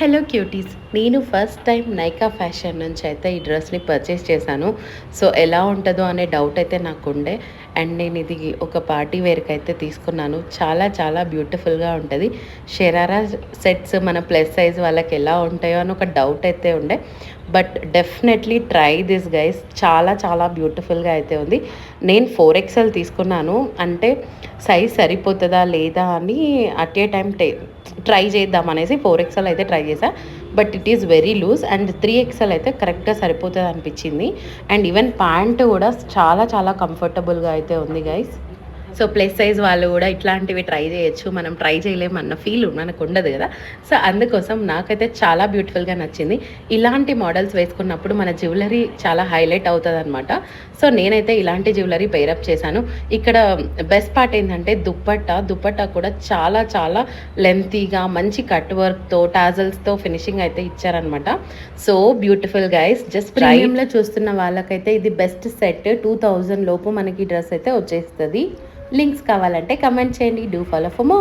Hello cuties, నేను first time Nykaa fashion నుంచి అయితే ఈ డ్రెస్ని పర్చేస్ చేశాను. సో ఎలా ఉంటుందో అనే డౌట్ అయితే నాకు ఉండే. అండ్ నేను ఇది ఒక పార్టీ వేర్కి అయితే తీసుకున్నాను. చాలా చాలా బ్యూటిఫుల్గా ఉంటుంది. షరారా సెట్స్ మన ప్లస్ సైజ్ వాళ్ళకి ఎలా ఉంటాయో అని ఒక డౌట్ అయితే ఉండే. But definitely try this guys. చాలా చాలా బ్యూటిఫుల్గా అయితే ఉంది. నేను 4XL తీసుకున్నాను. అంటే సైజ్ సరిపోతుందా లేదా అని అట్ ఏ టైం ట్రై చేద్దాం అనేసి 4XL అయితే ట్రై చేసా. But it is very loose and 3XL అయితే కరెక్ట్గా సరిపోతుంది అనిపించింది. అండ్ ఈవెన్ ప్యాంట్ కూడా చాలా చాలా కంఫర్టబుల్గా అయితే ఉంది గైస్. సో ప్లస్ సైజ్ వాళ్ళు కూడా ఇట్లాంటివి ట్రై చేయొచ్చు, మనం ట్రై చేయలేము అన్న ఫీల్ మనకు ఉండదు కదా. సో అందుకోసం నాకైతే చాలా బ్యూటిఫుల్గా నచ్చింది. ఇలాంటి మోడల్స్ వేసుకున్నప్పుడు మన జ్యువెలరీ చాలా హైలైట్ అవుతుంది అనమాట. సో నేనైతే ఇలాంటి జ్యువెలరీ పేరప్ చేశాను. ఇక్కడ బెస్ట్ పార్ట్ ఏంటంటే దుప్పట్టా కూడా చాలా చాలా లెంతీగా మంచి కట్ వర్క్తో టాజల్స్తో ఫినిషింగ్ అయితే ఇచ్చారనమాట. So beautiful guys. జస్ట్ ప్రీమియంలో చూస్తున్న వాళ్ళకైతే ఇది బెస్ట్ సెట్. 2000 లోపు మనకి డ్రెస్ అయితే వచ్చేస్తుంది. లింక్స్ కావాలంటే కమెంట్ చేయండి. Do follow for more.